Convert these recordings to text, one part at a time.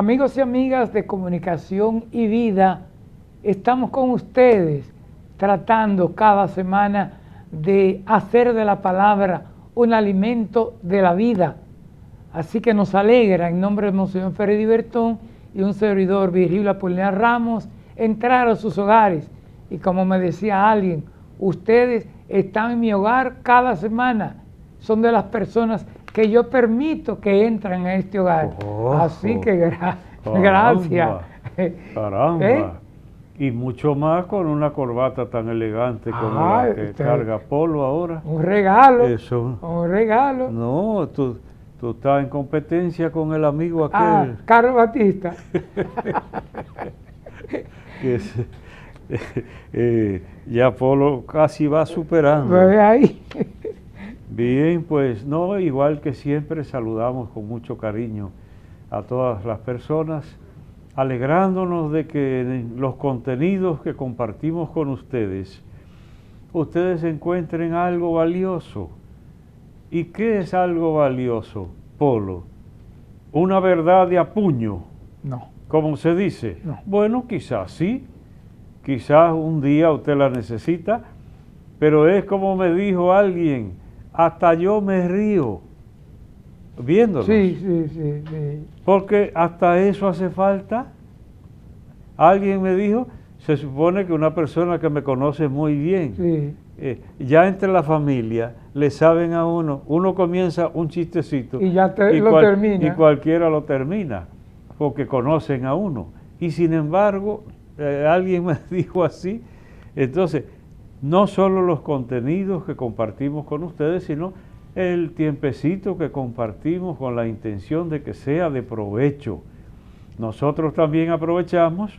Amigos y amigas de Comunicación y Vida, estamos con ustedes tratando cada semana de hacer de la palabra un alimento de la vida. Así que nos alegra, en nombre de Monseñor Freddy Bertón y un servidor, Virgilio Apolinar Ramos, entrar a sus hogares. Y como me decía alguien, ustedes están en mi hogar cada semana. Son de las personas que yo permito que entren a este hogar. Así que gracias. Caramba. Y mucho más con una corbata tan elegante como la que carga Polo ahora. Un regalo. Eso. Un regalo. No, tú estás en competencia con el amigo aquel. Carlos Batista. Ya Polo casi va superando. Ahí. Bien, pues no, igual que siempre saludamos con mucho cariño a todas las personas, alegrándonos de que en los contenidos que compartimos con ustedes encuentren algo valioso. ¿Y qué es algo valioso, Polo? ¿Una verdad de a puño? No. ¿Cómo se dice? No. Bueno, quizás sí, quizás un día usted la necesita, pero es como me dijo alguien, hasta yo me río viéndolo. Sí. Porque hasta eso hace falta. Alguien me dijo, se supone que una persona que me conoce muy bien, ya entre la familia le saben a uno comienza un chistecito y ya lo termina. Y cualquiera lo termina, porque conocen a uno. Y sin embargo, alguien me dijo así, entonces, no solo los contenidos que compartimos con ustedes, sino el tiempecito que compartimos con la intención de que sea de provecho. Nosotros también aprovechamos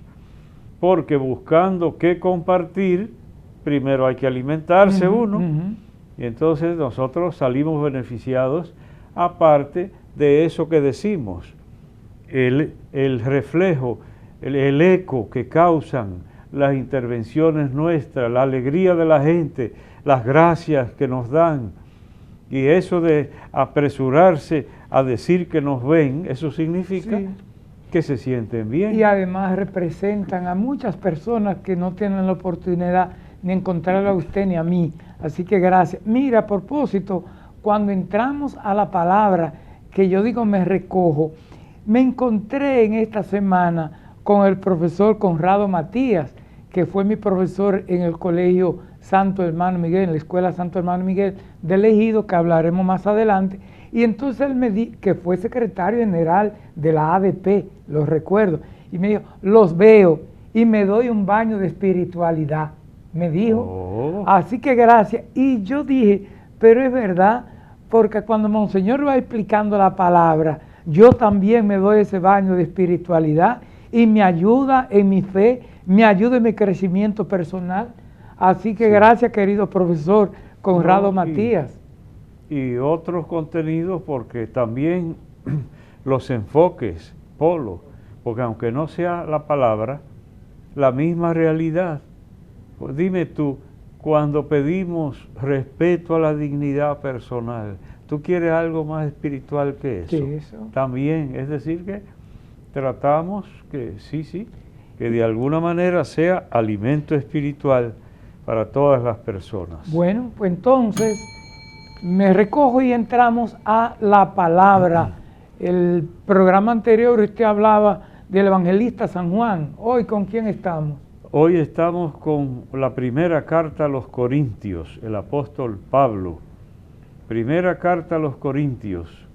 porque buscando qué compartir, primero hay que alimentarse uno, y entonces nosotros salimos beneficiados, aparte de eso que decimos, el reflejo, el eco que causan las intervenciones nuestras, la alegría de la gente, las gracias que nos dan, y eso de apresurarse a decir que nos ven, eso significa que se sienten bien. Y además representan a muchas personas que no tienen la oportunidad ni encontrarla a usted ni a mí. Así que gracias. Mira, a propósito, cuando entramos a la palabra, que yo digo me recojo, me encontré en esta semana con el profesor Conrado Matías, que fue mi profesor en el Colegio Santo Hermano Miguel, en la Escuela Santo Hermano Miguel del Ejido, que hablaremos más adelante. Y entonces él me dijo, que fue secretario general de la ADP, lo recuerdo, y me dijo, los veo y me doy un baño de espiritualidad, me dijo. Así que gracias. Y yo dije, pero es verdad, porque cuando Monseñor va explicando la palabra, yo también me doy ese baño de espiritualidad y me ayuda en mi fe, me ayuda en mi crecimiento personal. Así que gracias, querido profesor Conrado Matías. Y otros contenidos, porque también los enfoques, Polo, porque aunque no sea la palabra, la misma realidad. Pues dime tú, cuando pedimos respeto a la dignidad personal, ¿tú quieres algo más espiritual que eso? Sí, eso. También, es decir que tratamos que que de alguna manera sea alimento espiritual para todas las personas. Bueno, pues entonces me recojo y entramos a la palabra. El programa anterior usted hablaba del evangelista San Juan. Hoy, ¿con quién estamos? Hoy estamos con la primera carta a los Corintios, el apóstol Pablo. Primera carta a los Corintios.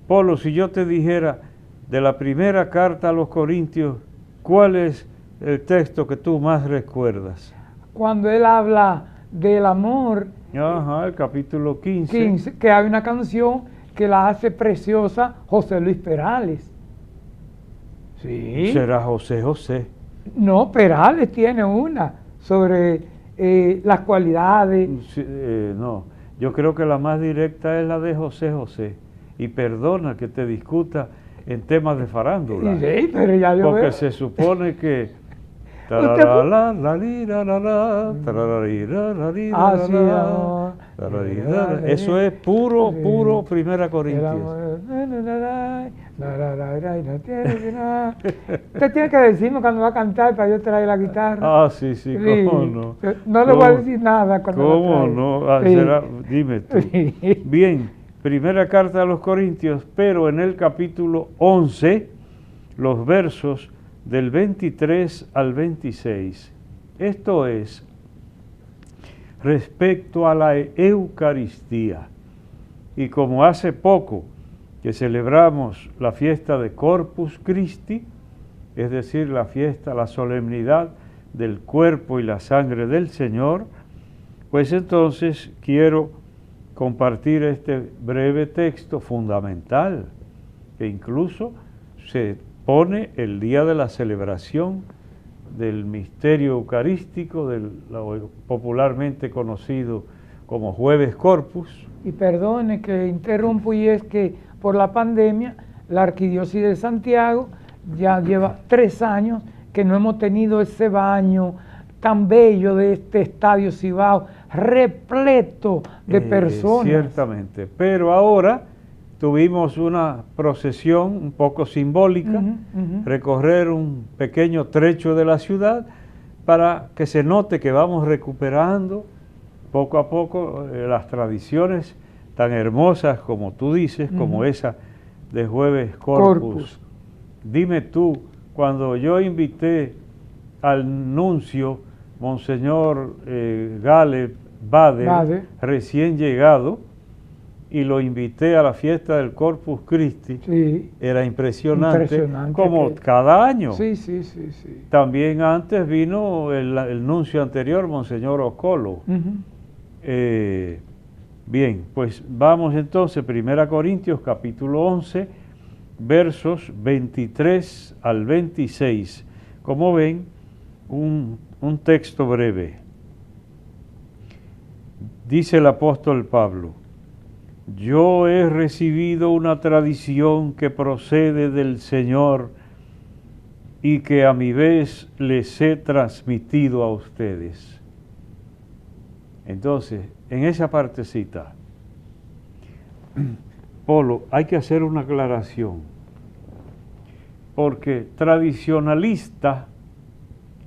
Polo, si yo te dijera de la primera carta a los Corintios, ¿cuál es el texto que tú más recuerdas? Cuando él habla del amor. Ajá, el capítulo 15. Que hay una canción que la hace preciosa José Luis Perales. Sí. ¿Será José José? No, Perales tiene una sobre las cualidades. Sí, no, yo creo que la más directa es la de José José. Y perdona que te discuta en temas de farándula. Sí, pero ya yo porque veo. se supone que eso es puro Primera Corintios. Usted tiene que decirme cuando va a cantar para yo traer la guitarra. Ah, sí, sí, cómo no. No le voy a decir nada cuando ¿Cómo la no? Ah, sí. Dime tú. Bien, primera carta a los Corintios, pero en el capítulo 11, los versos del 23 al 26. Esto es respecto a la Eucaristía. Y como hace poco que celebramos la fiesta de Corpus Christi, es decir, la fiesta, la solemnidad del cuerpo y la sangre del Señor, pues entonces quiero compartir este breve texto fundamental, que incluso se pone el día de la celebración del misterio eucarístico, lo popularmente conocido como Jueves Corpus. Y perdone que interrumpo, y es que por la pandemia la Arquidiócesis de Santiago ya lleva 3 años que no hemos tenido ese baño tan bello de este Estadio Cibao, repleto de personas. Ciertamente, pero ahora tuvimos una procesión un poco simbólica, recorrer un pequeño trecho de la ciudad para que se note que vamos recuperando poco a poco las tradiciones tan hermosas como tú dices, como esa de Jueves Corpus. Dime tú, cuando yo invité al nuncio, Monseñor Gale Bader, recién llegado, y lo invité a la fiesta del Corpus Christi, sí, era impresionante como cada año. Sí, sí. También antes vino el nuncio anterior, Monseñor Ocolo. Bien, pues vamos entonces, 1 Corintios capítulo 11, versos 23 al 26. Como ven, un texto breve. Dice el apóstol Pablo: yo he recibido una tradición que procede del Señor y que a mi vez les he transmitido a ustedes. Entonces, en esa partecita, Polo, hay que hacer una aclaración, porque tradicionalista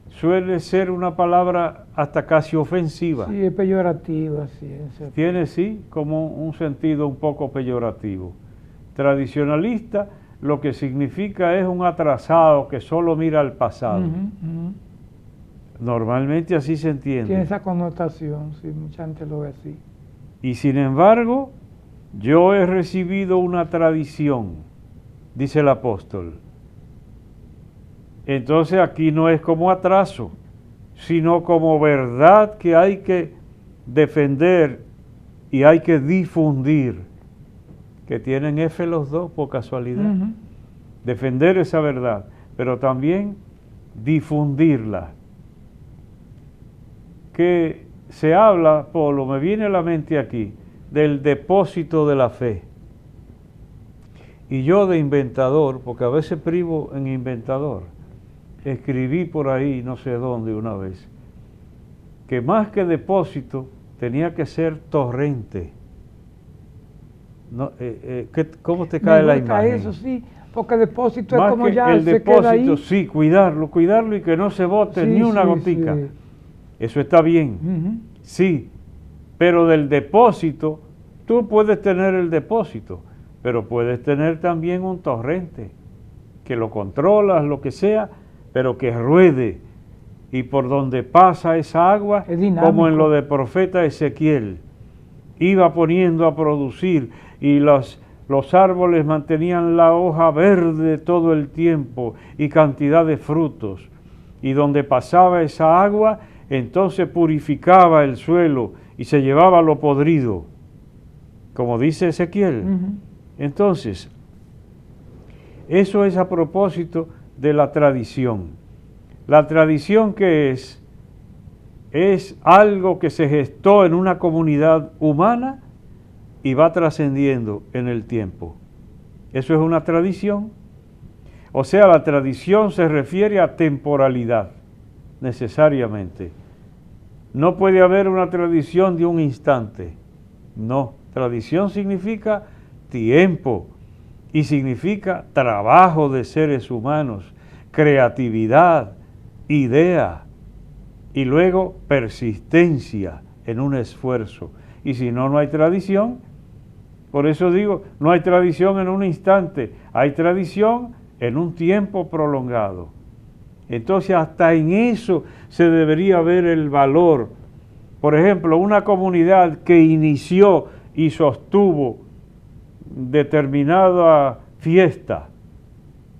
suele ser una palabra hasta casi ofensiva. Sí, es peyorativa, sí. Tiene, sí, como un sentido un poco peyorativo. Tradicionalista lo que significa es un atrasado que solo mira al pasado. Normalmente así se entiende. Tiene esa connotación, sí, mucha gente lo ve así. Y sin embargo, yo he recibido una tradición, dice el apóstol. Entonces aquí no es como atraso, sino como verdad que hay que defender y hay que difundir, que tienen F los dos por casualidad. Defender esa verdad, pero también difundirla. Que se habla, Polo, me viene a la mente aquí, del depósito de la fe. Y yo de inventador, porque a veces privo en inventador, escribí por ahí, no sé dónde una vez, que más que depósito tenía que ser torrente. No, ¿cómo te cae la imagen? Eso sí, porque depósito más es como que ya el se depósito, queda ahí. sí, cuidarlo y que no se bote ni una gotica. Sí. Eso está bien, sí, pero del depósito, tú puedes tener el depósito, pero puedes tener también un torrente, que lo controlas, lo que sea, pero que ruede, y por donde pasa esa agua, como en lo del profeta Ezequiel, iba poniendo a producir, y los árboles mantenían la hoja verde todo el tiempo, y cantidad de frutos, y donde pasaba esa agua, entonces purificaba el suelo y se llevaba lo podrido, como dice Ezequiel. Entonces, eso es a propósito de la tradición. La tradición, ¿qué es algo que se gestó en una comunidad humana y va trascendiendo en el tiempo. Eso es una tradición. O sea, la tradición se refiere a temporalidad, necesariamente. No puede haber una tradición de un instante. No, tradición significa tiempo. y significa trabajo de seres humanos, creatividad, idea, y luego persistencia en un esfuerzo. Y si no, no hay tradición. Por eso digo, no hay tradición en un instante, hay tradición en un tiempo prolongado. Entonces, hasta en eso se debería ver el valor. Por ejemplo, una comunidad que inició y sostuvo determinada fiesta,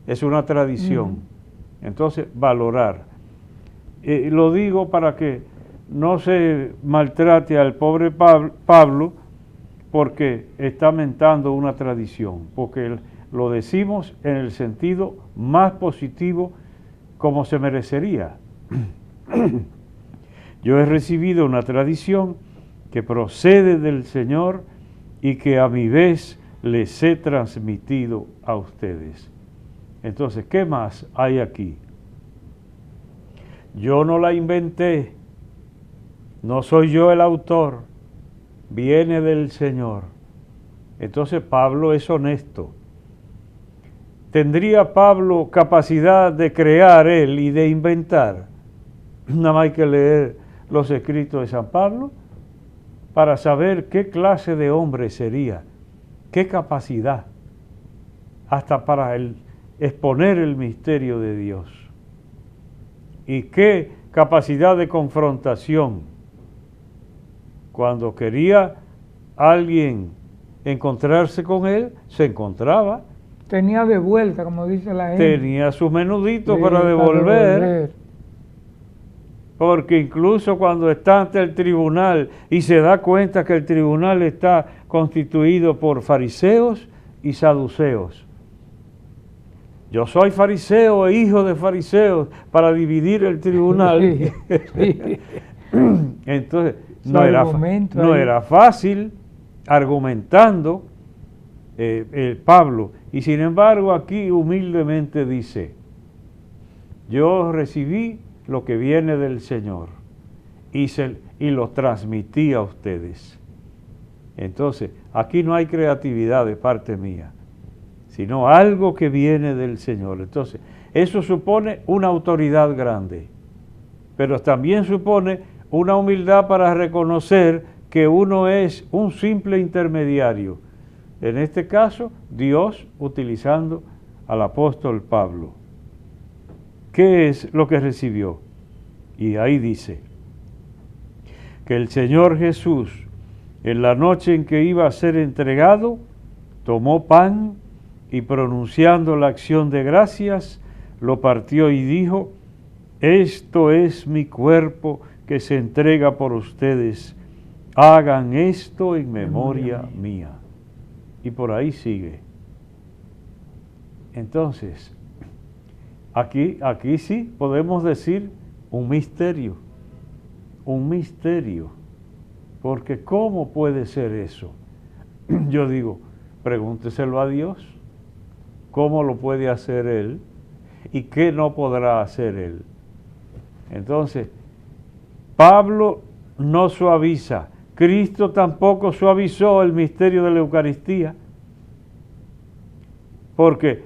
es una tradición. Entonces, valorar. Lo digo para que no se maltrate al pobre Pablo, porque está mentando una tradición, porque lo decimos en el sentido más positivo como se merecería. Yo he recibido una tradición que procede del Señor y que a mi vez les he transmitido a ustedes. Entonces, ¿qué más hay aquí? Yo no la inventé, no soy yo el autor, viene del Señor. Entonces Pablo es honesto. ¿Tendría Pablo capacidad de crear él y de inventar? Nada más hay que leer los escritos de San Pablo para saber qué clase de hombre sería, qué capacidad, hasta para exponer el misterio de Dios. Y qué capacidad de confrontación. Cuando quería alguien encontrarse con él, se encontraba. Tenía de vuelta, como dice la gente. Tenía sus menuditos para devolver. Porque incluso cuando está ante el tribunal y se da cuenta que el tribunal está constituido por fariseos y saduceos. Yo soy fariseo e hijo de fariseos para dividir el tribunal. Entonces, no era fácil argumentando Pablo. Y sin embargo, aquí humildemente dice, yo recibí lo que viene del Señor y lo transmití a ustedes. Entonces, aquí no hay creatividad de parte mía, sino algo que viene del Señor. Entonces, eso supone una autoridad grande, pero también supone una humildad para reconocer que uno es un simple intermediario. En este caso, Dios utilizando al apóstol Pablo. ¿Qué es lo que recibió? Y ahí dice que el Señor Jesús, en la noche en que iba a ser entregado, tomó pan y pronunciando la acción de gracias, lo partió y dijo, esto es mi cuerpo que se entrega por ustedes, hagan esto en memoria mía. Y por ahí sigue. Entonces, aquí sí podemos decir un misterio, porque ¿cómo puede ser eso? Yo digo, pregúnteselo a Dios, ¿cómo lo puede hacer Él? ¿Y qué no podrá hacer Él? Entonces, Pablo no suaviza, Cristo tampoco suavizó el misterio de la Eucaristía, porque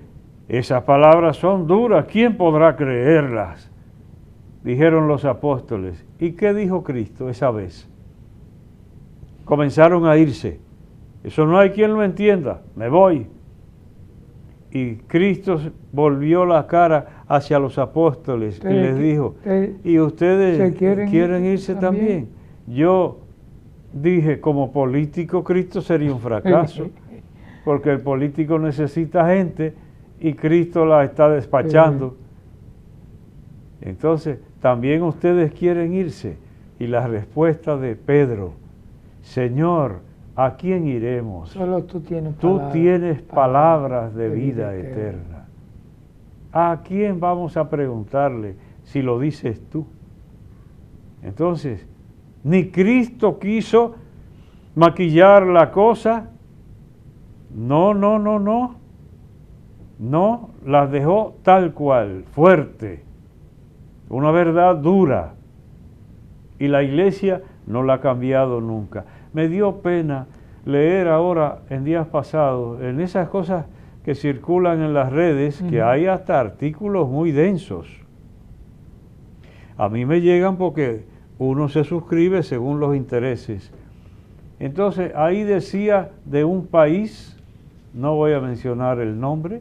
esas palabras son duras, ¿quién podrá creerlas? Dijeron los apóstoles. ¿Y qué dijo Cristo esa vez? Comenzaron a irse. Eso no hay quien lo entienda, me voy. Y Cristo volvió la cara hacia los apóstoles y les dijo, ¿y ustedes quieren irse también? Yo dije, como político, Cristo sería un fracaso, porque el político necesita gente y Cristo la está despachando. Entonces, también ustedes quieren irse. Y la respuesta de Pedro, Señor, ¿a quién iremos? Solo tú tienes palabras de vida eterna. ¿A quién vamos a preguntarle si lo dices tú? Entonces, ni Cristo quiso maquillar la cosa. No, las dejó tal cual, fuerte, una verdad dura. Y la iglesia no la ha cambiado nunca. Me dio pena leer ahora, en días pasados, en esas cosas que circulan en las redes, que hay hasta artículos muy densos. A mí me llegan porque uno se suscribe según los intereses. Entonces, ahí decía de un país, no voy a mencionar el nombre,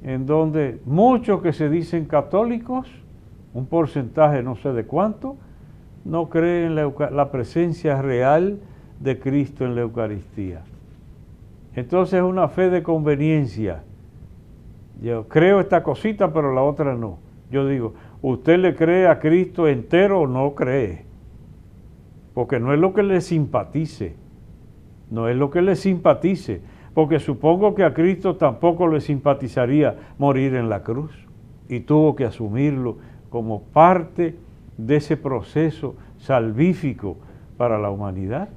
en donde muchos que se dicen católicos, un porcentaje no sé de cuánto, no creen la presencia real de Cristo en la Eucaristía. Entonces es una fe de conveniencia. Yo creo esta cosita, pero la otra no. Yo digo, ¿usted le cree a Cristo entero o no cree? Porque no es lo que le simpatice. No es lo que le simpatice. Porque supongo que a Cristo tampoco le simpatizaría morir en la cruz. Y tuvo que asumirlo como parte de ese proceso salvífico para la humanidad.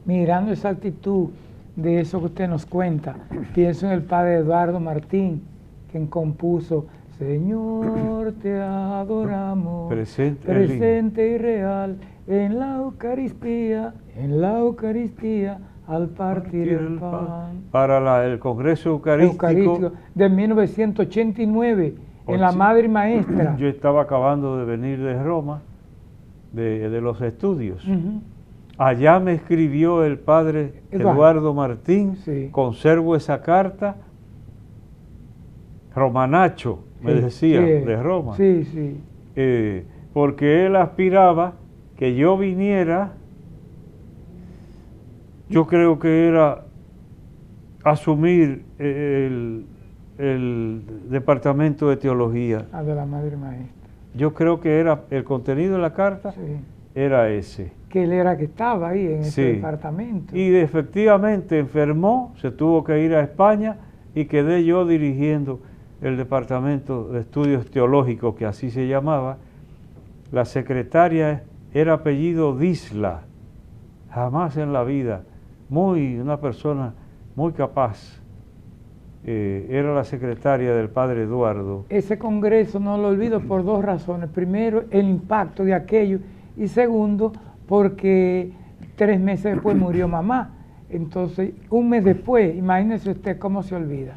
Mirando esa actitud de eso que usted nos cuenta, pienso en el padre Eduardo Martín, quien compuso Señor, te adoramos, presente y real, en la Eucaristía, al partir el pan. Para el Congreso Eucarístico de 1989, en la Madre Maestra. Yo estaba acabando de venir de Roma, de los estudios. Allá me escribió el padre Eduardo Martín, conservo esa carta, Romanacho, me decía, de Roma. Porque él aspiraba que yo viniera, yo creo que era asumir el departamento de teología. De la Madre Maestra. Yo creo que era el contenido de la carta, era ese. Que él era que estaba ahí en ese departamento. Y efectivamente enfermó, se tuvo que ir a España y quedé yo dirigiendo el departamento de estudios teológicos, que así se llamaba. La secretaria era apellido Disla, jamás en la vida, una persona muy capaz. Era la secretaria del padre Eduardo. Ese congreso no lo olvido por dos razones. Primero, el impacto de aquello, y segundo, porque 3 meses después murió mamá. Entonces, un mes después, imagínese usted cómo se olvida.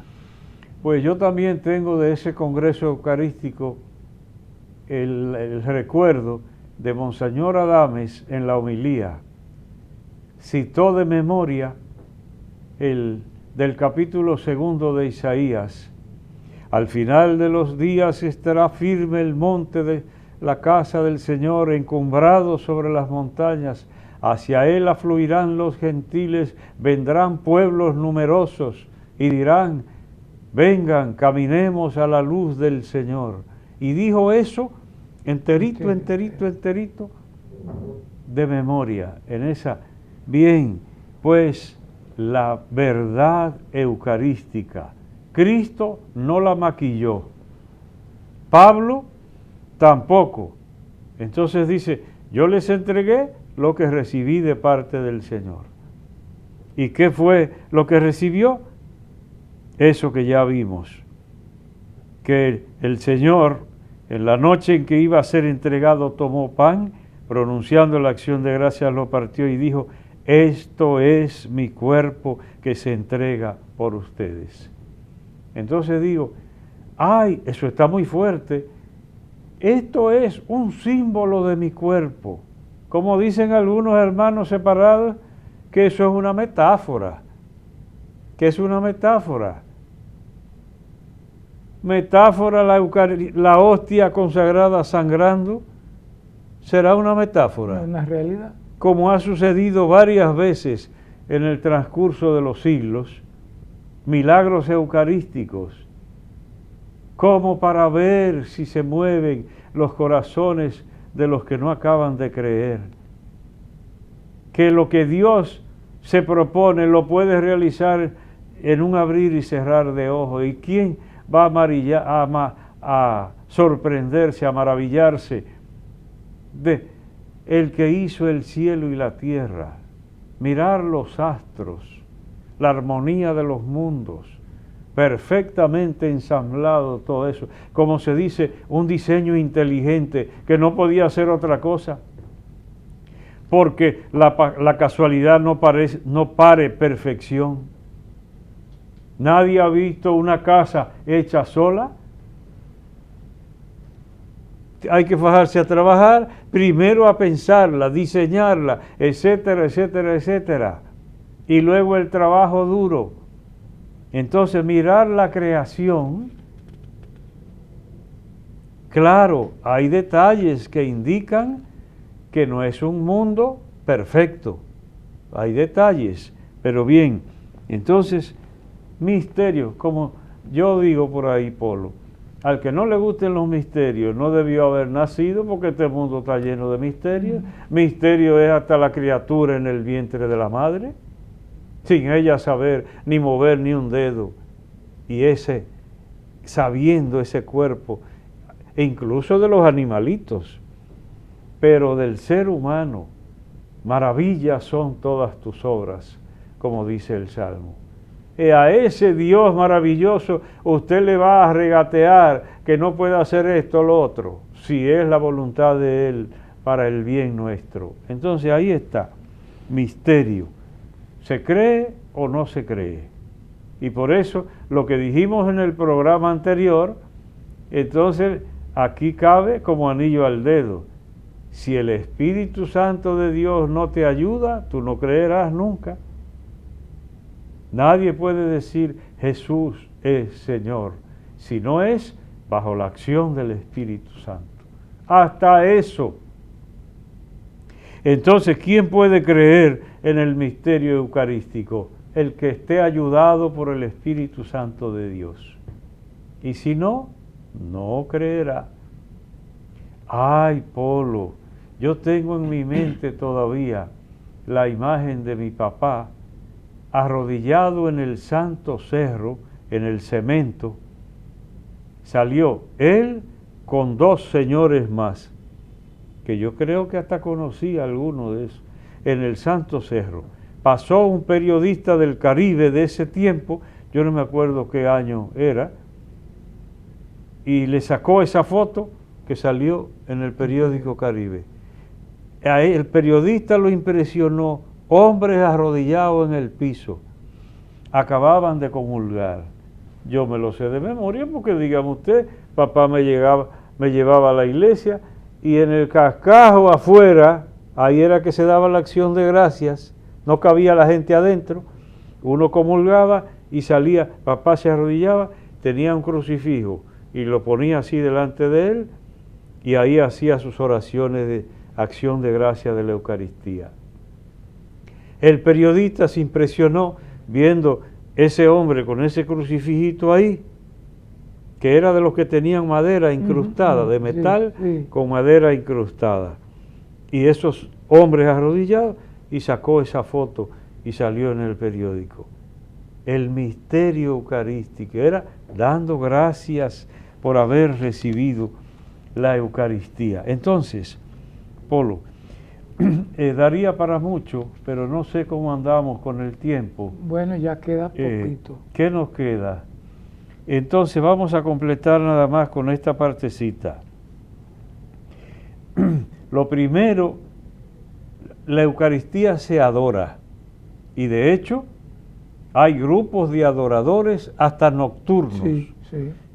Pues yo también tengo de ese congreso eucarístico el recuerdo de Monseñor Adames en la homilía. Citó de memoria del capítulo 2 de Isaías. Al final de los días estará firme el monte de la casa del Señor, encumbrado sobre las montañas. Hacia él afluirán los gentiles, vendrán pueblos numerosos y dirán, vengan, caminemos a la luz del Señor. Y dijo eso enterito, de memoria, en esa. Bien, pues la verdad eucarística, Cristo no la maquilló, Pablo tampoco. Entonces dice, yo les entregué lo que recibí de parte del Señor. ¿Y qué fue lo que recibió? Eso que ya vimos, que el Señor, en la noche en que iba a ser entregado, tomó pan, pronunciando la acción de gracias lo partió y dijo, esto es mi cuerpo que se entrega por ustedes. Entonces digo, ay, eso está muy fuerte. Esto es un símbolo de mi cuerpo. Como dicen algunos hermanos separados, que eso es una metáfora. ¿Qué es una metáfora? Metáfora, la hostia consagrada sangrando, ¿será una metáfora? Una realidad. Como ha sucedido varias veces en el transcurso de los siglos, milagros eucarísticos, como para ver si se mueven los corazones de los que no acaban de creer. Que lo que Dios se propone lo puede realizar en un abrir y cerrar de ojos. ¿Y quién va a sorprenderse, a maravillarse de el que hizo el cielo y la tierra? Mirar los astros, la armonía de los mundos, perfectamente ensamblado todo eso, como se dice, un diseño inteligente que no podía ser otra cosa, porque la casualidad no pare perfección. Nadie ha visto una casa hecha sola. Hay que fajarse a trabajar, primero a pensarla, diseñarla, etcétera, etcétera, etcétera. Y luego el trabajo duro. Entonces, mirar la creación, claro, hay detalles que indican que no es un mundo perfecto. Hay detalles, pero bien, entonces, misterios, como yo digo por ahí, Polo, al que no le gusten los misterios no debió haber nacido, porque este mundo está lleno de misterios. Misterio es hasta la criatura en el vientre de la madre, sin ella saber ni mover ni un dedo, y sabiendo ese cuerpo, e incluso de los animalitos, pero del ser humano, maravillas son todas tus obras, como dice el Salmo. Y a ese Dios maravilloso usted le va a regatear que no puede hacer esto o lo otro, si es la voluntad de Él para el bien nuestro. Entonces ahí está, misterio. ¿Se cree o no se cree? Y por eso lo que dijimos en el programa anterior, entonces aquí cabe como anillo al dedo. Si el Espíritu Santo de Dios no te ayuda, tú no creerás nunca. Nadie puede decir Jesús es Señor, si no es bajo la acción del Espíritu Santo. Hasta eso. Entonces, ¿quién puede creer en el misterio eucarístico? El que esté ayudado por el Espíritu Santo de Dios. Y si no, no creerá. Ay, Polo, yo tengo en mi mente todavía la imagen de mi papá arrodillado en el santo cerro, en el cemento. Salió él con 2 señores más, que yo creo que hasta conocí a alguno de esos, en el santo cerro. Pasó un periodista del Caribe de ese tiempo, yo no me acuerdo qué año era, y le sacó esa foto que salió en el periódico Caribe. El periodista lo impresionó, hombres arrodillados en el piso, acababan de comulgar. Yo me lo sé de memoria porque, dígame usted, papá me llevaba a la iglesia y en el cascajo afuera, ahí era que se daba la acción de gracias, no cabía la gente adentro, uno comulgaba y salía, papá se arrodillaba, tenía un crucifijo y lo ponía así delante de él y ahí hacía sus oraciones de acción de gracia de la Eucaristía. El periodista se impresionó viendo ese hombre con ese crucifijito ahí, que era de los que tenían madera incrustada, de metal con madera incrustada. Y esos hombres arrodillados, y sacó esa foto y salió en el periódico. El misterio eucarístico era dando gracias por haber recibido la Eucaristía. Entonces, Polo, daría para mucho, pero no sé cómo andamos con el tiempo. Bueno, ya queda poquito. ¿Qué nos queda? Entonces vamos a completar nada más con esta partecita. Lo primero, la Eucaristía se adora. Y de hecho, hay grupos de adoradores hasta nocturnos.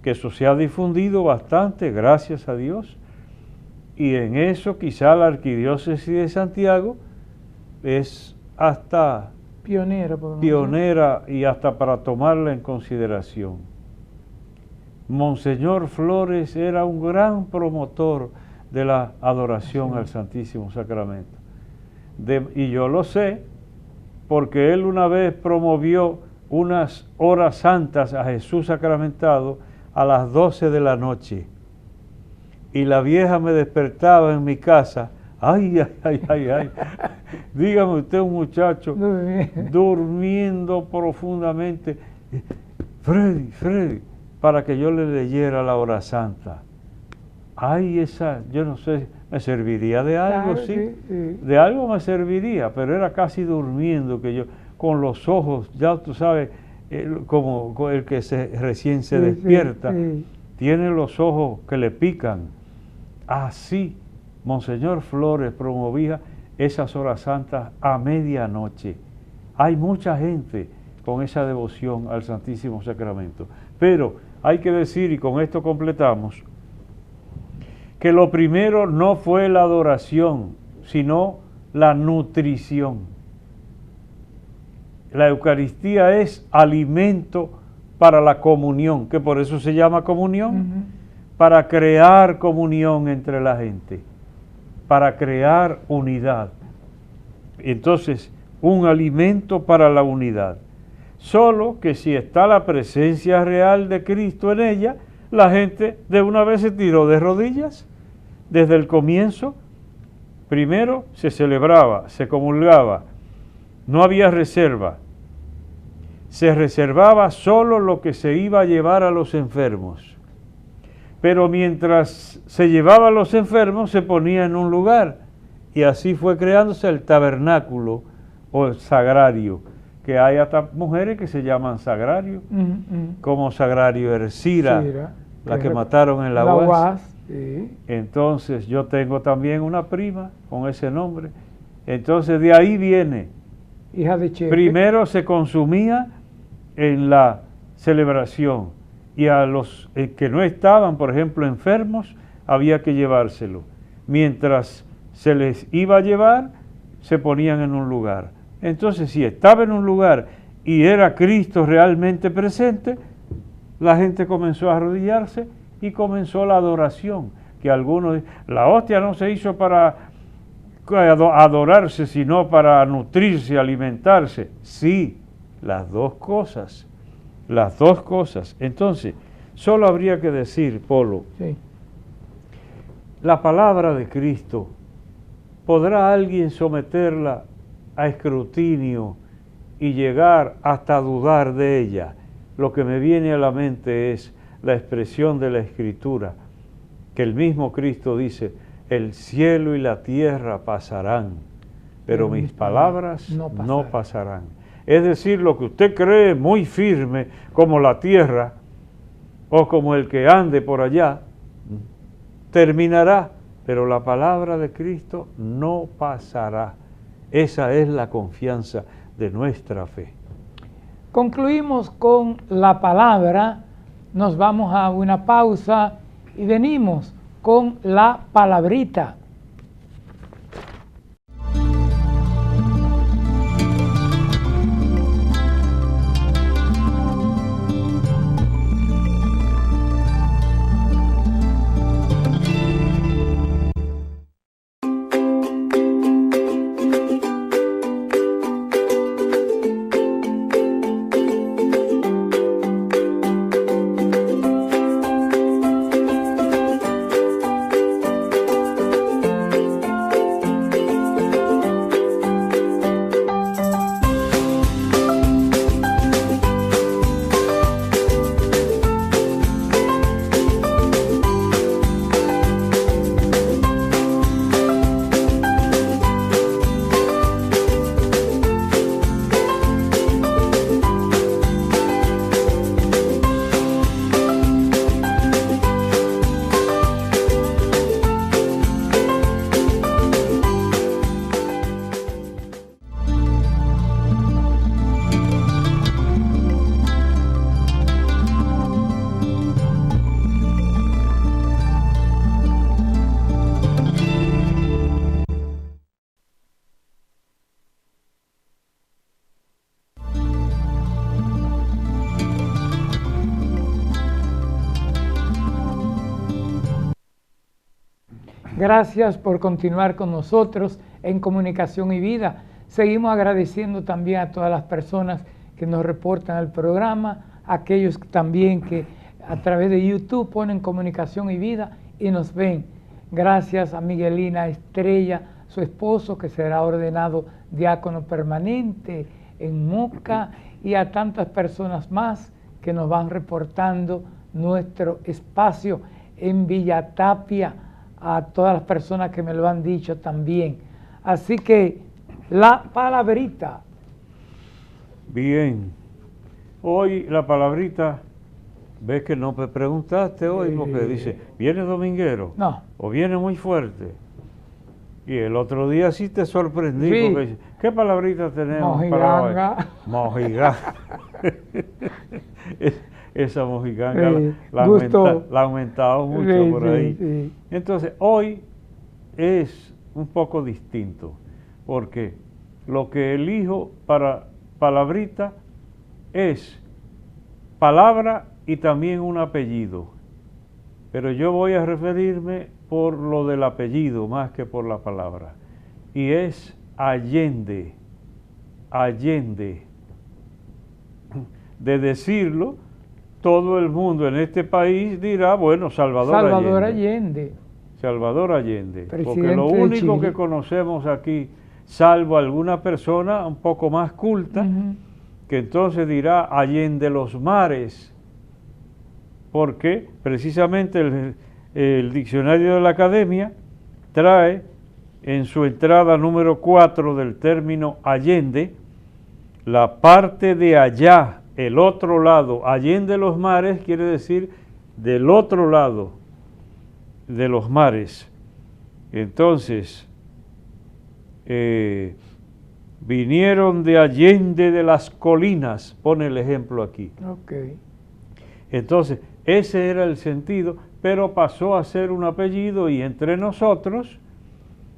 Que eso se ha difundido bastante, gracias a Dios. Y en eso quizá la Arquidiócesis de Santiago es hasta pionera y hasta para tomarla en consideración. Monseñor Flores era un gran promotor de la adoración al Santísimo Sacramento. Y yo lo sé porque él una vez promovió unas horas santas a Jesús sacramentado a las 12 de la noche. Y la vieja me despertaba en mi casa. Ay. Dígame usted, un muchacho durmiendo profundamente. Freddy, para que yo le leyera la hora santa. Ay, yo no sé, me serviría de algo, claro, sí. De algo me serviría, pero era casi durmiendo que yo, con los ojos, ya tú sabes, como el que recién se despierta, tiene los ojos que le pican. Así, Monseñor Flores promovía esas horas santas a medianoche. Hay mucha gente con esa devoción al Santísimo Sacramento. Pero hay que decir, y con esto completamos, que lo primero no fue la adoración, sino la nutrición. La Eucaristía es alimento para la comunión, que por eso se llama comunión, para crear comunión entre la gente, para crear unidad. Entonces, un alimento para la unidad. Solo que si está la presencia real de Cristo en ella, la gente de una vez se tiró de rodillas. Desde el comienzo, primero se celebraba, se comulgaba, no había reserva. Se reservaba solo lo que se iba a llevar a los enfermos. Pero mientras se llevaba a los enfermos, se ponía en un lugar. Y así fue creándose el tabernáculo o el sagrario, que hay hasta mujeres que se llaman sagrario, como Sagrario Ercira, la que mataron en la UAS. Sí. Entonces yo tengo también una prima con ese nombre. Entonces de ahí viene. Hija de Chepe. Primero se consumía en la celebración y a los que no estaban, por ejemplo, enfermos, había que llevárselo. Mientras se les iba a llevar, se ponían en un lugar. Entonces, si estaba en un lugar y era Cristo realmente presente, la gente comenzó a arrodillarse y comenzó la adoración, que algunos, la hostia no se hizo para adorarse, sino para nutrirse, alimentarse. Sí, las dos cosas, las dos cosas. Entonces, solo habría que decir, Polo, sí, la palabra de Cristo, ¿podrá alguien someterla a escrutinio y llegar hasta dudar de ella? Lo que me viene a la mente es la expresión de la Escritura, que el mismo Cristo dice, el cielo y la tierra pasarán, pero mis palabras no pasarán. Es decir, lo que usted cree muy firme, como la tierra, o como el que ande por allá, terminará, pero la palabra de Cristo no pasará. Esa es la confianza de nuestra fe. Concluimos con la palabra, nos vamos a una pausa y venimos con la palabrita. Gracias por continuar con nosotros en Comunicación y Vida. Seguimos agradeciendo también a todas las personas que nos reportan el programa, aquellos también que a través de YouTube ponen Comunicación y Vida y nos ven. Gracias a Miguelina Estrella, su esposo, que será ordenado diácono permanente en Moca, y a tantas personas más que nos van reportando nuestro espacio en Villa Tapia, a todas las personas que me lo han dicho también. Así que la palabrita. Bien, hoy la palabrita, ves que no me preguntaste hoy, porque dice, ¿viene dominguero? No. ¿O viene muy fuerte? Y el otro día sí te sorprendí, Sí. porque ¿qué palabrita tenemos? Mojiganga. Mojiganga. Esa mojiganga Sí, la gustó. ha aumentado mucho Sí, por sí, ahí. sí. Entonces, hoy es un poco distinto, porque lo que elijo para palabrita es palabra y también un apellido. Pero yo voy a referirme por lo del apellido más que por la palabra. Y es Allende. Allende. De decirlo, todo el mundo en este país dirá, bueno, Salvador Allende. Salvador Allende. Porque Presidente lo de único Chile. que conocemos aquí, salvo alguna persona un poco más culta, Ujú. que entonces dirá Allende los mares, porque precisamente el diccionario de la Academia trae en su entrada número 4 del término Allende, la parte de allá, el otro lado. Allende los mares quiere decir del otro lado de los mares. Entonces, vinieron de Allende de las colinas, pone el ejemplo aquí. Ok. Entonces, ese era el sentido, pero pasó a ser un apellido y entre nosotros,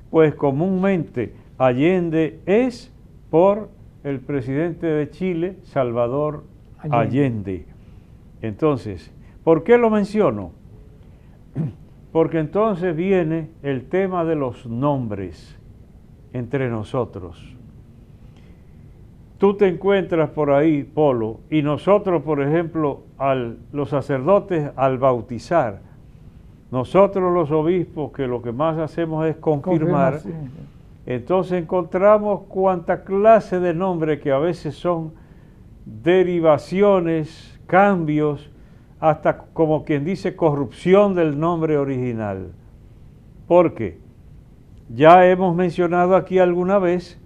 pues comúnmente Allende es por el presidente de Chile, Salvador Allende. Entonces, ¿por qué lo menciono? Porque entonces viene el tema de los nombres entre nosotros. Tú te encuentras por ahí, Polo, y nosotros, por ejemplo, los sacerdotes al bautizar, nosotros los obispos, que lo que más hacemos es confirmar, entonces encontramos cuanta clase de nombres que a veces son derivaciones, cambios, hasta como quien dice corrupción del nombre original. Porque ya hemos mencionado aquí alguna vez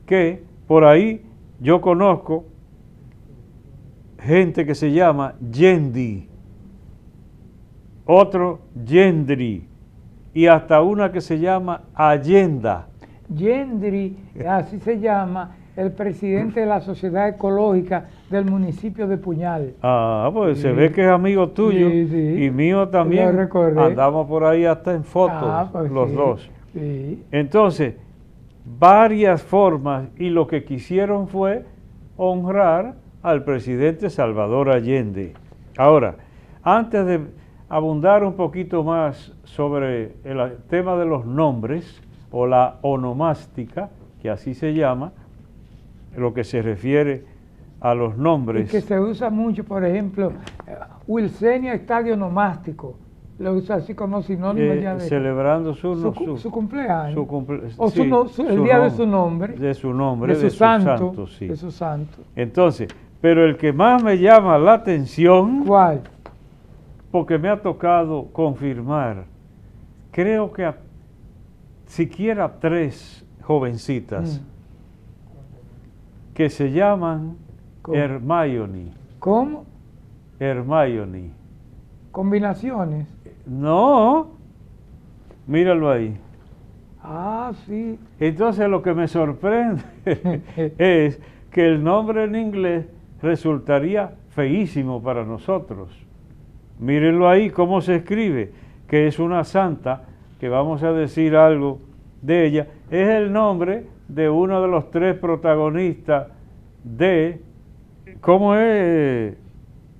que por ahí yo conozco gente que se llama Yendi, otro Yendri y hasta una que se llama Allenda. Yendri, así se llama el presidente de la Sociedad Ecológica del municipio de Puñal. Ah, pues Sí. se ve que es amigo tuyo y mío también. Lo recordé. Andamos por ahí hasta en fotos, Pues los sí, dos. sí. Entonces, varias formas, y lo que quisieron fue honrar al presidente Salvador Allende. Ahora, antes de abundar un poquito más sobre el tema de los nombres, o la onomástica, que así se llama, lo que se refiere a los nombres. Y que se usa mucho, por ejemplo, Wilsenia Estadio Nomástico, lo usa así como sinónimo ya de celebrando su cumpleaños. O sí, el día de su nombre. De su nombre, de su santo, sí. De su santo. Entonces, pero el que más me llama la atención, ¿cuál? Porque me ha tocado confirmar, creo que siquiera 3 jovencitas que se llaman Hermione. ¿Cómo? Hermione. ¿Combinaciones? No, míralo ahí. Ah, sí. Entonces lo que me sorprende es que el nombre en inglés resultaría feísimo para nosotros. Mírenlo ahí cómo se escribe, que es una santa, que vamos a decir algo de ella. Es el nombre de uno de los 3 protagonistas de, ¿cómo es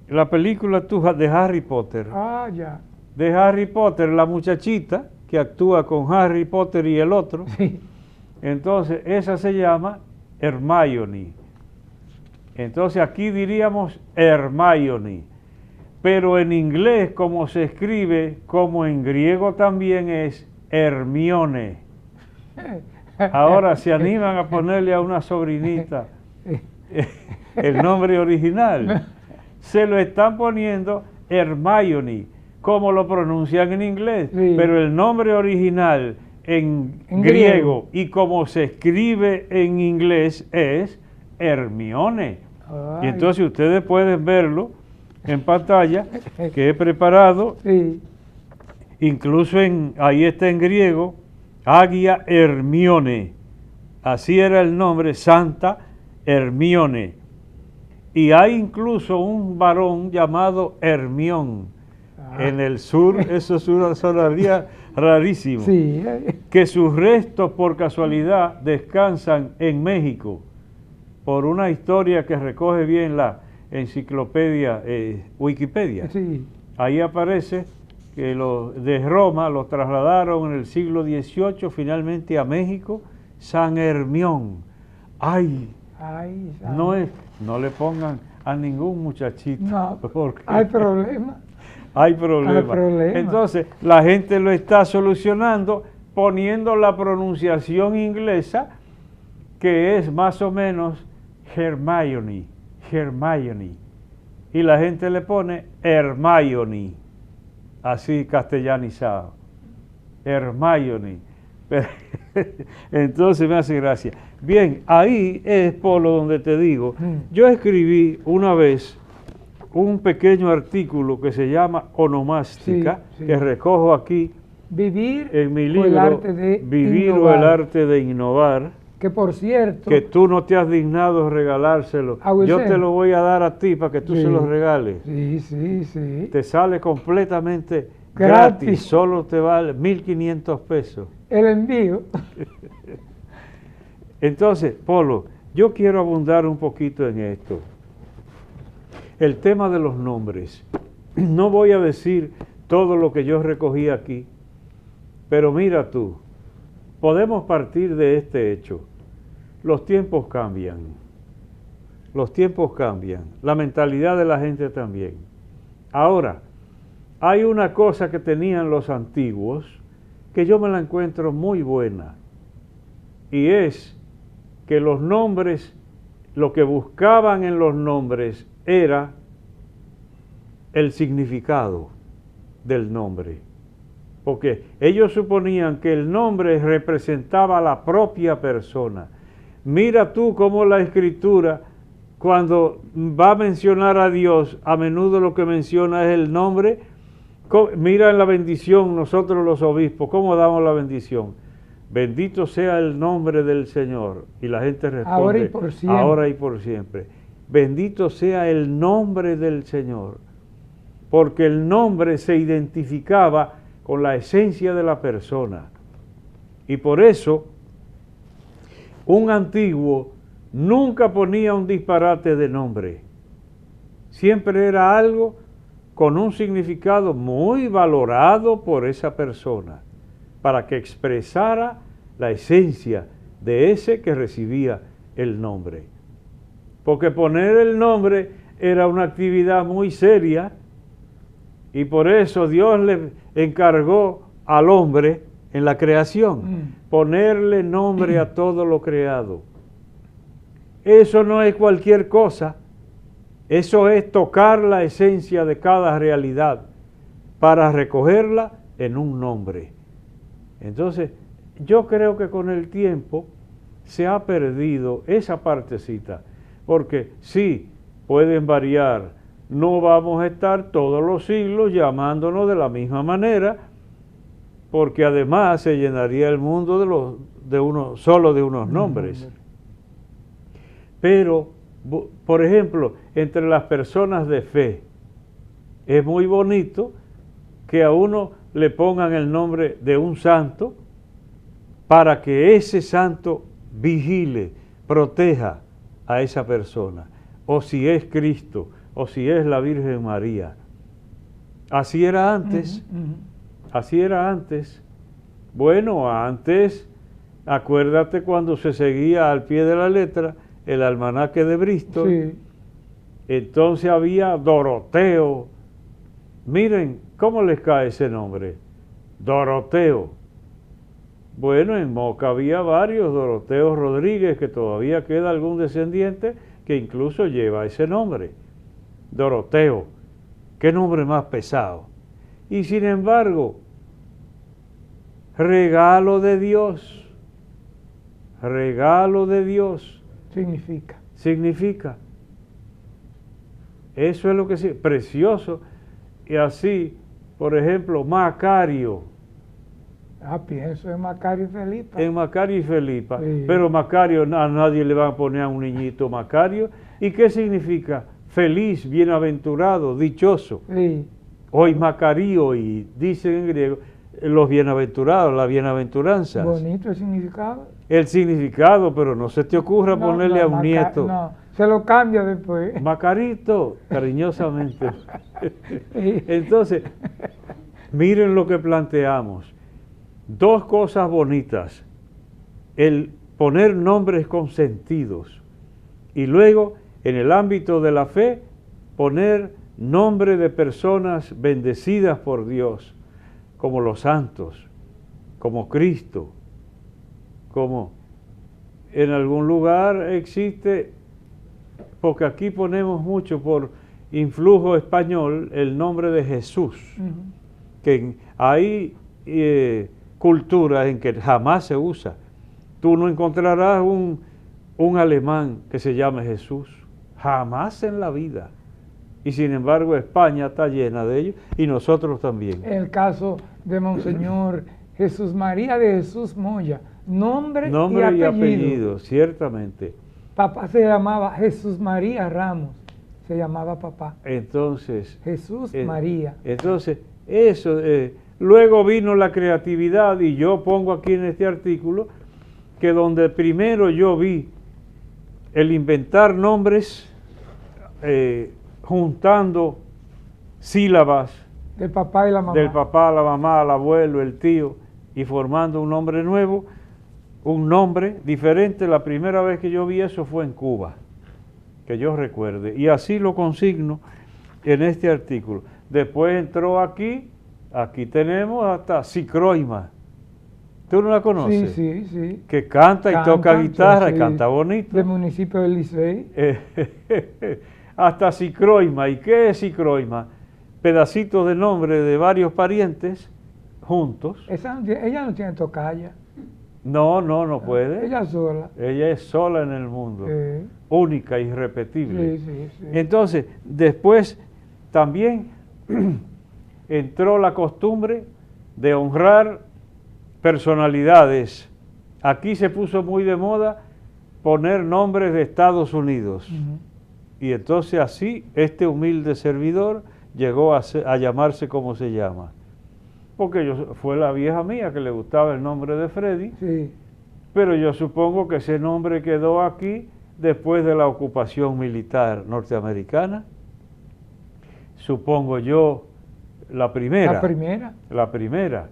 la película de Harry Potter? Ah, ya. De Harry Potter, la muchachita que actúa con Harry Potter y el otro. Sí. Entonces, esa se llama Hermione. Entonces, aquí diríamos Hermione. Pero en inglés, como se escribe, como en griego también es Hermione. Ahora se animan a ponerle a una sobrinita el nombre original. Se lo están poniendo Hermione, como lo pronuncian en inglés, sí. Pero el nombre original en griego y como se escribe en inglés es Hermione. Ay. Y entonces ustedes pueden verlo en pantalla, que he preparado, sí. incluso ahí está en griego, Hagia Hermione, así era el nombre, Santa Hermione. Y hay incluso un varón llamado Hermión. En el sur, eso sonaría rarísimo. Sí. Que sus restos por casualidad descansan en México, por una historia que recoge bien la enciclopedia Wikipedia. Sí. Ahí aparece que de Roma los trasladaron en el siglo XVIII finalmente a México, San Hermión. ¡Ay! Ay, No le pongan a ningún muchachito. no, porque hay problema. hay problema. Hay problema. Entonces, la gente lo está solucionando poniendo la pronunciación inglesa, que es más o menos Hermione. Y la gente le pone Hermione, así castellanizado. Hermione. Entonces me hace gracia. Bien, ahí es, Polo, donde te digo, yo escribí una vez un pequeño artículo que se llama Onomástica, Sí, sí. que recojo aquí Vivir en mi o libro el arte de Vivir o innovar. el arte de innovar, Que por cierto, que tú no te has dignado regalárselo. ¿A Wilson? Yo te lo voy a dar a ti para que tú Sí. se lo regales. sí. Te sale completamente Gratis. gratis, solo te vale 1.500 pesos. El envío. Entonces, Polo, yo quiero abundar un poquito en esto. El tema de los nombres. No voy a decir todo lo que yo recogí aquí, pero mira tú, podemos partir de este hecho. Los tiempos cambian. Los tiempos cambian. La mentalidad de la gente también. Ahora, hay una cosa que tenían los antiguos que yo me la encuentro muy buena, y es que los nombres, lo que buscaban en los nombres era el significado del nombre, porque ellos suponían que el nombre representaba a la propia persona. Mira tú cómo la Escritura, cuando va a mencionar a Dios, a menudo lo que menciona es el nombre. Mira en la bendición, nosotros los obispos, ¿cómo damos la bendición? Bendito sea el nombre del Señor. Y la gente responde, Ahora y por siempre. Ahora y por siempre. Bendito sea el nombre del Señor. Porque el nombre se identificaba con la esencia de la persona. Y por eso, un antiguo nunca ponía un disparate de nombre. Siempre era algo con un significado muy valorado por esa persona, para que expresara la esencia de ese que recibía el nombre. Porque poner el nombre era una actividad muy seria, y por eso Dios le encargó al hombre en la creación, ponerle nombre a todo lo creado. Eso no es cualquier cosa. Eso es tocar la esencia de cada realidad para recogerla en un nombre. Entonces, yo creo que con el tiempo se ha perdido esa partecita, porque sí, pueden variar. No vamos a estar todos los siglos llamándonos de la misma manera, porque además se llenaría el mundo solo de unos nombres. Pero, por ejemplo, entre las personas de fe, es muy bonito que a uno le pongan el nombre de un santo para que ese santo vigile, proteja a esa persona, o si es Cristo, o si es la Virgen María. Así era antes, así era antes. Bueno, antes, acuérdate cuando se seguía al pie de la letra el almanaque de Bristol. Sí. Entonces había Doroteo. Miren, ¿cómo les cae ese nombre? Doroteo. Bueno, en Moca había varios, Doroteo Rodríguez, que todavía queda algún descendiente que incluso lleva ese nombre. Doroteo. Qué nombre más pesado. Y sin embargo, regalo de Dios. Regalo de Dios. Significa. Eso es lo que sí, precioso. Y así, por ejemplo, Macario. Pienso en Macario y Felipa. En Macario y Felipa. Sí. Pero Macario, a nadie le va a poner a un niñito Macario. ¿Y qué significa? Feliz, bienaventurado, dichoso. Sí. Hoy Macario, y dicen en griego, los bienaventurados, las bienaventuranzas. Bonito el significado. El significado, pero no se te ocurra ponerle a un nieto. No, se lo cambia después. Macarito, cariñosamente. Sí. Entonces, miren lo que planteamos. Dos cosas bonitas. El poner nombres con sentidos. Y luego, en el ámbito de la fe, poner nombre de personas bendecidas por Dios, como los santos, como Cristo, como en algún lugar existe, porque aquí ponemos mucho por influjo español el nombre de Jesús, que hay culturas en que jamás se usa. Tú no encontrarás un alemán que se llame Jesús, jamás en la vida. Y sin embargo España está llena de ellos y nosotros también. El caso de Monseñor Jesús María de Jesús Moya, nombre y apellido, ciertamente. Papá se llamaba Jesús María Ramos, se llamaba papá. Entonces, Jesús María. Entonces, eso, luego vino la creatividad y yo pongo aquí en este artículo que donde primero yo vi el inventar nombres juntando sílabas del papá y la mamá. Del papá, la mamá, el abuelo, el tío, y formando un nombre nuevo, un nombre diferente. La primera vez que yo vi eso fue en Cuba, que yo recuerde, y así lo consigno en este artículo. Después entró aquí tenemos hasta Sicroima. ¿Tú no la conoces? Sí, sí, sí. Que canta y toca guitarra, y canta bonito. Del municipio de Licey. Hasta Sicroima. ¿Y qué es Sicroima? Pedacitos de nombre de varios parientes juntos. Ella no tiene tocaya. No puede. Ella sola. Ella es sola en el mundo. Única, irrepetible. Sí. Entonces, después también entró la costumbre de honrar personalidades. Aquí se puso muy de moda poner nombres de Estados Unidos. Y entonces así este humilde servidor llegó a llamarse como se llama. Porque fue la vieja mía que le gustaba el nombre de Freddy, sí. Pero yo supongo que ese nombre quedó aquí después de la ocupación militar norteamericana. Supongo yo la primera. La primera.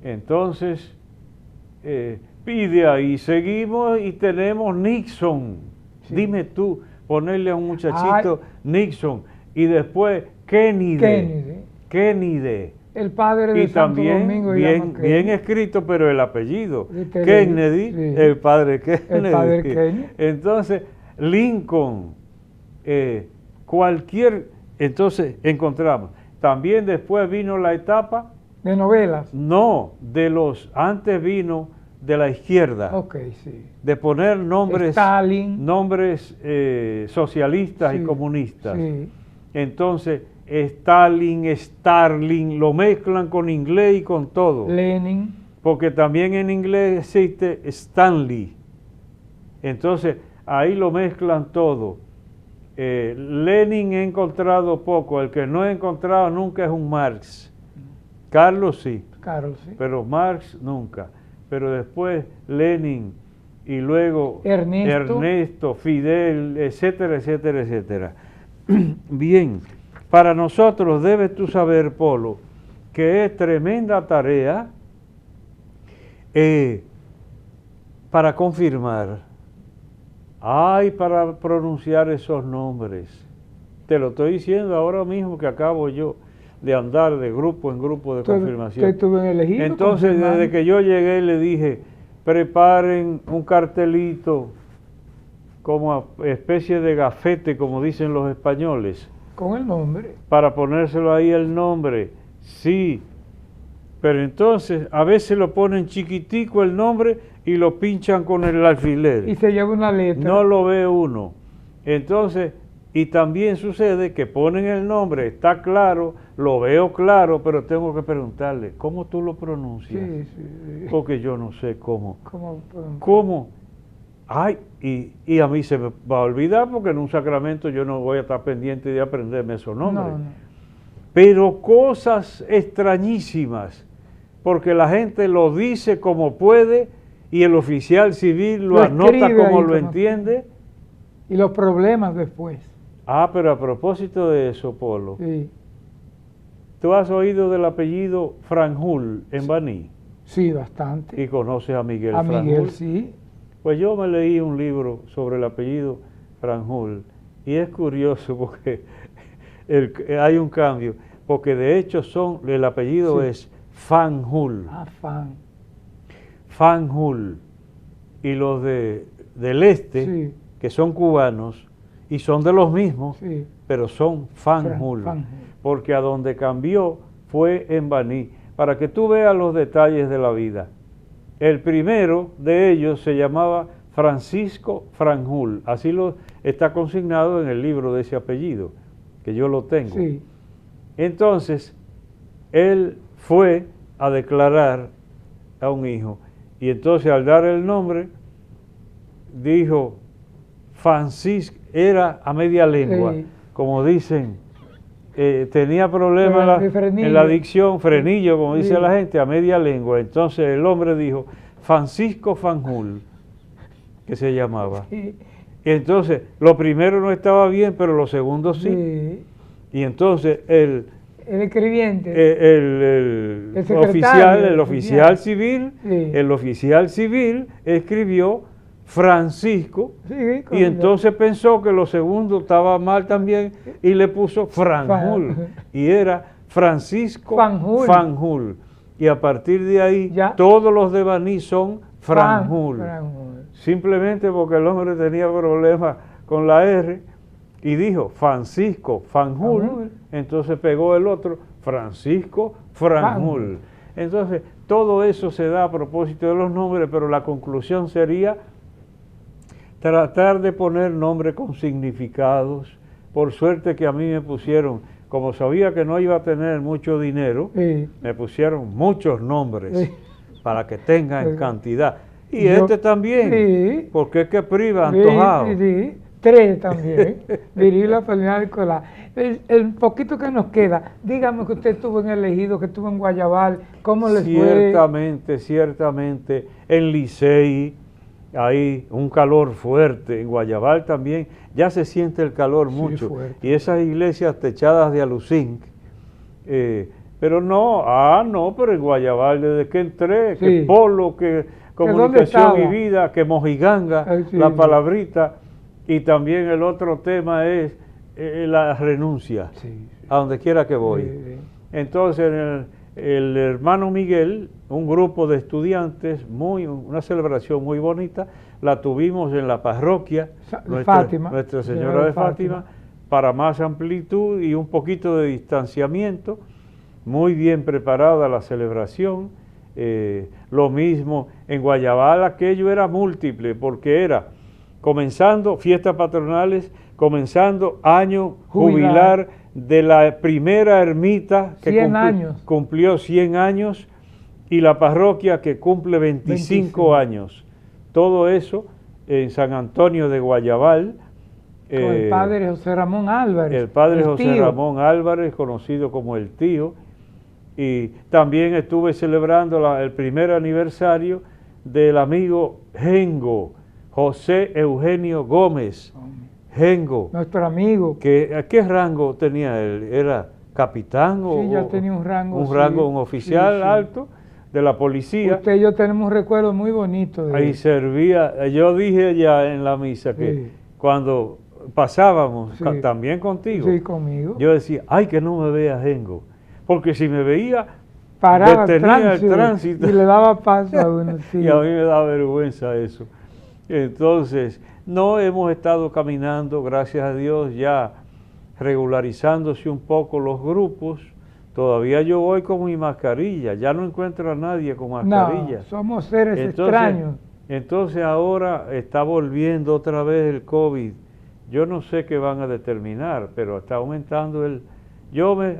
Entonces, pide ahí, seguimos y tenemos Nixon. Sí. Dime tú, ponerle a un muchachito Nixon y después Kennedy. El padre de y Santo también Domingo bien escrito, pero el apellido. Kennedy, sí. El padre Kennedy. Entonces, Lincoln, entonces encontramos. También después vino la etapa de novelas. No, antes vino de la izquierda. Sí. De poner nombres, Stalin. Nombres socialistas y comunistas. Sí. Entonces, Stalin, Starling, lo mezclan con inglés y con todo. Lenin. Porque también en inglés existe Stanley. Entonces, ahí lo mezclan todo. Lenin he encontrado poco, el que no he encontrado nunca es un Marx. Carlos sí, pero Marx nunca. Pero después Lenin y luego Ernesto, Fidel, etcétera, etcétera, etcétera. Bien, para nosotros debes tú saber, Polo, que es tremenda tarea para confirmar. Para pronunciar esos nombres. Te lo estoy diciendo ahora mismo que acabo yo de andar de grupo en grupo de confirmación. Entonces, desde que yo llegué le dije, preparen un cartelito como especie de gafete, como dicen los españoles. Con el nombre. Para ponérselo ahí el nombre. Sí. Pero entonces, a veces lo ponen chiquitico el nombre y lo pinchan con el alfiler. Y se lleva una letra. No lo ve uno. Entonces, y también sucede que ponen el nombre, está claro, lo veo claro, pero tengo que preguntarle, ¿cómo tú lo pronuncias? Sí, sí. Porque yo no sé cómo. ¿Cómo? ¿Cómo? Ay, y a mí se me va a olvidar porque en un sacramento yo no voy a estar pendiente de aprenderme esos nombres. No, no. Pero cosas extrañísimas, porque la gente lo dice como puede y el oficial civil lo anota escribe como ahí, lo entiende. Y los problemas después. Ah, pero a propósito de eso, Polo, Sí, ¿tú has oído del apellido Franjul en Baní? sí, bastante. ¿Y conoces a Miguel A Franjul? Miguel, sí. Pues yo me leí un libro sobre el apellido Franjul y es curioso porque hay un cambio, porque de hecho el apellido Sí. es Fanjul. Afán. Fanjul. Y los del este, Sí, que son cubanos, y son de los mismos, sí. pero son Fanjul. Fanjul. Porque a donde cambió fue en Baní. Para que tú veas los detalles de la vida. El primero de ellos se llamaba Francisco Franjul. Así lo está consignado en el libro de ese apellido, que yo lo tengo. Sí. Entonces, él fue a declarar a un hijo. Y entonces al dar el nombre, dijo, Francisco, era a media lengua, Sí. como dicen, tenía problemas De frenillo. en la dicción, frenillo, como Sí. dice la gente, a media lengua. Entonces el hombre dijo, Francisco Fanjul, que se llamaba. Sí. Y entonces, lo primero no estaba bien, pero lo segundo sí. Sí. Y entonces el escribiente. el secretario, oficial civil, Sí. el oficial civil escribió Francisco Sí, y correcto. entonces pensó que lo segundo estaba mal también y le puso Franjul y era Francisco Fanjul. Fanjul. Y a partir de ahí Ya. todos los de Baní son Franjul. Franjul. Simplemente porque el hombre tenía problemas con la R y dijo Francisco Fanjul, Fanjul. entonces pegó el otro Francisco Franjul. Entonces todo eso se da a propósito de los nombres, pero la conclusión sería tratar de poner nombres con significados. Por suerte que a mí me pusieron, como sabía que no iba a tener mucho dinero, Sí. me pusieron muchos nombres Sí. para que tengan Sí. cantidad. Y Yo- este también, Sí. porque es que priva, Sí, antojado. sí. 3 también. Dirigir la Federal Escolar. El poquito que nos queda, dígame que usted estuvo en el Ejido, que estuvo en Guayabal, ¿cómo les fue? Ciertamente. En Licey, hay un calor fuerte. En Guayabal también, ya se siente el calor Sí, mucho. fuerte. Y esas iglesias techadas de aluzinc. Pero pero en Guayabal, desde que entré, que Sí. Polo, que dónde Comunicación y estaba? Vida, que Mojiganga, Ay, sí, la sí. palabrita. Y también el otro tema es la renuncia, Sí, sí. a donde quiera que voy. Sí, sí. Entonces, el hermano Miguel, un grupo de estudiantes, una celebración muy bonita, la tuvimos en la parroquia Fátima, Nuestra Señora de Fátima, para más amplitud y un poquito de distanciamiento. Muy bien preparada la celebración. Lo mismo en Guayabal, aquello era múltiple, porque era comenzando fiestas patronales, comenzando año jubilar de la primera ermita que 100 años. cumplió 100 años y la parroquia que cumple 25 años. Todo eso en San Antonio de Guayabal. Con el padre José Ramón Álvarez. El padre José tío. Ramón Álvarez, conocido como el tío. Y también estuve celebrando el primer aniversario del amigo Gengo, José Eugenio Gómez. Gengo. Nuestro amigo. ¿Qué rango tenía él? ¿Era capitán o Sí, ya tenía un rango. un oficial Sí, sí. alto de la policía? Usted y yo tenemos un recuerdo muy bonito de Ahí él. servía. Yo dije ya en la misa que Sí. cuando pasábamos, Sí. también contigo, Sí, conmigo. yo decía, ay, que no me vea Gengo. Porque si me veía, Paraba detenía el tránsito. y le daba paso a uno. Sí. Y a mí me da vergüenza eso. Entonces, no hemos estado caminando, gracias a Dios, ya regularizándose un poco los grupos. Todavía yo voy con mi mascarilla, ya no encuentro a nadie con mascarilla. No, somos seres extraños. Entonces ahora está volviendo otra vez el COVID. Yo no sé qué van a determinar, pero está aumentando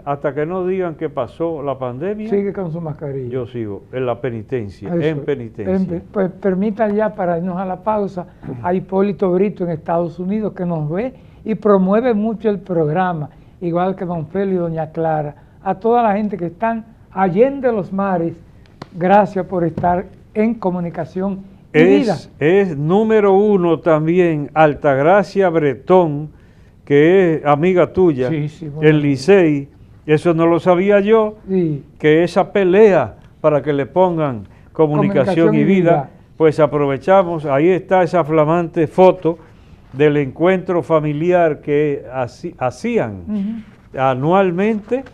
hasta que no digan que pasó la pandemia, Sigue con su mascarilla. yo sigo en la penitencia, Eso, en penitencia. Pues permitan ya, para irnos a la pausa, a Hipólito Brito en Estados Unidos, que nos ve y promueve mucho el programa, igual que don Félix y doña Clara. A toda la gente que están allende los mares, gracias por estar en comunicación y vida. Es número 1 también Altagracia Bretón, que es amiga tuya, Sí, bueno. el Licey, eso no lo sabía yo, Sí. que esa pelea para que le pongan comunicación y vida, pues aprovechamos, ahí está esa flamante foto del encuentro familiar que hacían anualmente,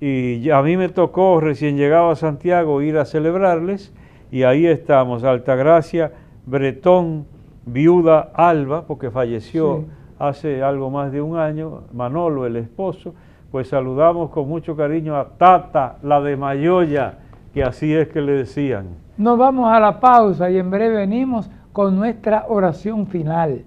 y a mí me tocó recién llegado a Santiago ir a celebrarles, y ahí estamos, Altagracia Bretón, viuda Alba, porque falleció Sí. hace algo más de un año, Manolo, el esposo. Pues saludamos con mucho cariño a Tata, la de Mayoya, que así es que le decían. Nos vamos a la pausa y en breve venimos con nuestra oración final.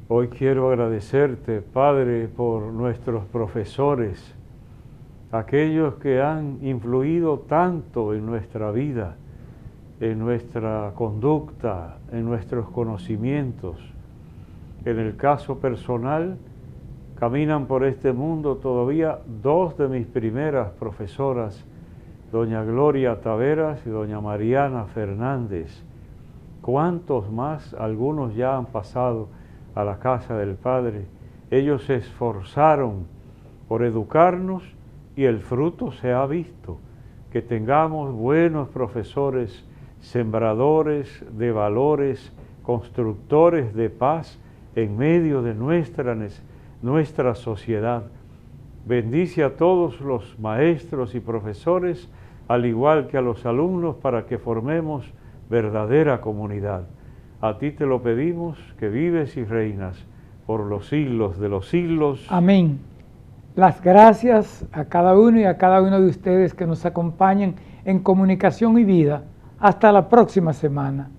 Hoy quiero agradecerte, Padre, por nuestros profesores, aquellos que han influido tanto en nuestra vida, en nuestra conducta, en nuestros conocimientos. En el caso personal, caminan por este mundo todavía 2 de mis primeras profesoras, doña Gloria Taveras y doña Mariana Fernández. ¿Cuántos más? Algunos ya han pasado a la casa del Padre. Ellos se esforzaron por educarnos y el fruto se ha visto. Que tengamos buenos profesores, sembradores de valores, constructores de paz en medio de nuestra sociedad. Bendice a todos los maestros y profesores, al igual que a los alumnos, para que formemos verdadera comunidad. A ti te lo pedimos, que vives y reinas por los siglos de los siglos. Amén. Las gracias a cada uno y a cada uno de ustedes que nos acompañan en Comunicación y Vida. Hasta la próxima semana.